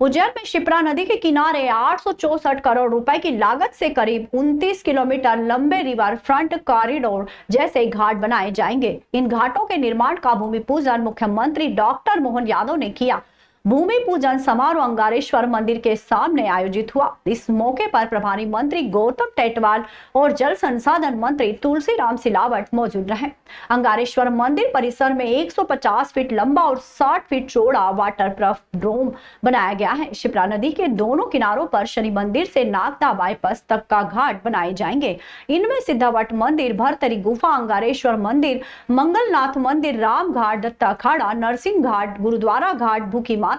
उज्जैन में शिप्रा नदी के किनारे 864 करोड़ रुपए की लागत से करीब 29 किलोमीटर लंबे रिवर फ्रंट कॉरिडोर जैसे घाट बनाए जाएंगे। इन घाटों के निर्माण का भूमि पूजन मुख्यमंत्री डॉक्टर मोहन यादव ने किया। भूमि पूजन समारोह अंगारेश्वर मंदिर के सामने आयोजित हुआ। इस मौके पर प्रभारी मंत्री गौतम टेटवाल और जल संसाधन मंत्री तुलसीराम सिलावट मौजूद रहे। अंगारेश्वर मंदिर परिसर में 150 फीट लंबा और 60 फीट चौड़ा वाटरप्रूफ डोम बनाया गया है। शिप्रा नदी के दोनों किनारों पर शनि मंदिर से नागदा बाईपास तक का घाट बनाए जाएंगे। इनमें सिद्धावट मंदिर, भरतरी गुफा, अंगारेश्वर मंदिर, मंगलनाथ मंदिर, राम घाट, दत्ता अखाड़ा, नरसिंह घाट, गुरुद्वारा घाट, भूखी माता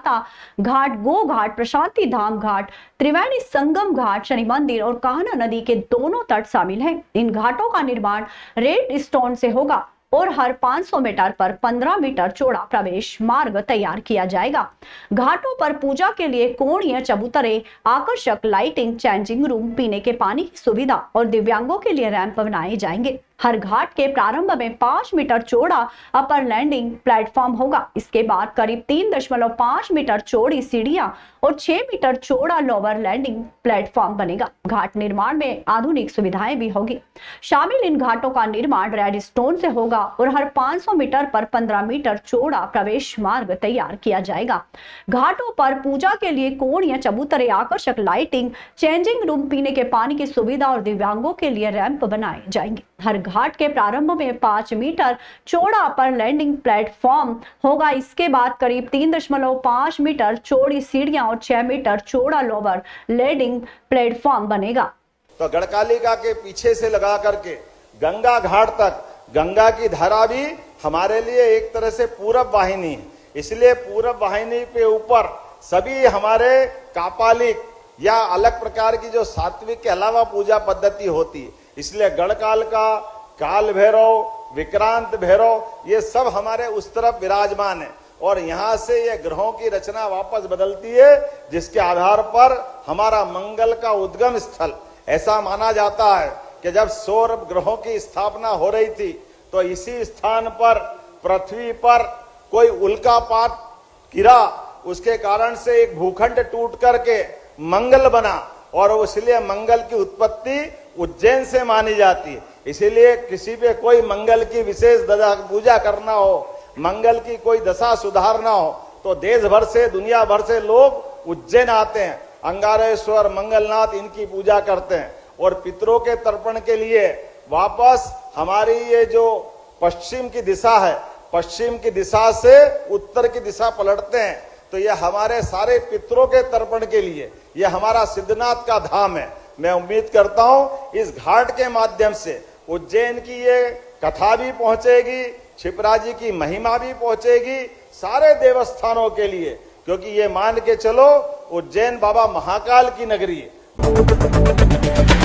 घाट, गो घाट, प्रशांति धाम घाट, त्रिवेणी संगम घाट, शनि मंदिर और कान्हा नदी के दोनों तट शामिल हैं। इन घाटों का निर्माण रेड स्टोन से होगा और हर 500 मीटर पर 15 मीटर चौड़ा प्रवेश मार्ग तैयार किया जाएगा। घाटों पर पूजा के लिए कोणीय चबूतरे, आकर्षक लाइटिंग, चेंजिंग रूम, पीने के पानी की सुविधा और दिव्यांगों के लिए रैंप बनाए जाएंगे। हर घाट के प्रारंभ में 5 मीटर चौड़ा अपर लैंडिंग प्लेटफॉर्म होगा। इसके बाद करीब 3.5 मीटर चौड़ी सीढ़ियां और 6 मीटर चौड़ा लोअर लैंडिंग प्लेटफॉर्म बनेगा। घाट निर्माण में आधुनिक सुविधाएं भी होगी। शामिल इन घाटों का निर्माण रेड स्टोन से होगा और हर 500 मीटर पर 15 मीटर चौड़ा प्रवेश मार्ग तैयार किया जाएगा। घाटों पर पूजा के लिए कोणीय चबूतरे, आकर्षक लाइटिंग, चेंजिंग रूम, पीने के पानी की सुविधा और दिव्यांगों के लिए रैंप बनाए जाएंगे। हर घाट के प्रारंभ में 5 मीटर चौड़ा अपर लैंडिंग प्लेटफॉर्म होगा। इसके बाद करीब 3.5 मीटर चौड़ी सीढ़ियां और 6 मीटर चौड़ा लोअर लैंडिंग प्लेटफॉर्म बनेगा। तो गढ़कालिका के पीछे से लगा करके गंगा घाट तक, गंगा की धारा भी हमारे लिए एक तरह से पूरब वाहिनी है। इसलिए पूरब वाहिनी पे ऊपर सभी हमारे कापालिक या अलग प्रकार की जो सात्विक के अलावा पूजा पद्धति होती है, इसलिए गढ़काल का काल भैरव, विक्रांत भैरव, ये सब हमारे उस तरफ विराजमान है और यहाँ से ये ग्रहों की रचना वापस बदलती है, जिसके आधार पर हमारा मंगल का उद्गम स्थल ऐसा माना जाता है कि जब सौर ग्रहों की स्थापना हो रही थी तो इसी स्थान पर पृथ्वी पर कोई उल्कापात गिरा, उसके कारण से एक भूखंड टूट करके मंगल बना और इसलिए मंगल की उत्पत्ति उज्जैन से मानी जाती है। इसीलिए किसी पे कोई मंगल की विशेष पूजा करना हो, मंगल की कोई दशा सुधारना हो, तो देश भर से, दुनिया भर से लोग उज्जैन आते हैं। अंगारेश्वर, मंगलनाथ इनकी पूजा करते हैं और पितरों के तर्पण के लिए वापस हमारी ये जो पश्चिम की दिशा है, पश्चिम की दिशा से उत्तर की दिशा पलटते हैं। तो ये हमारे सारे पितरों के तर्पण के लिए ये हमारा सिद्धनाथ का धाम है। मैं उम्मीद करता हूं इस घाट के माध्यम से उज्जैन की ये कथा भी पहुंचेगी, शिप्रा जी की महिमा भी पहुंचेगी सारे देवस्थानों के लिए, क्योंकि ये मान के चलो उज्जैन बाबा महाकाल की नगरी है।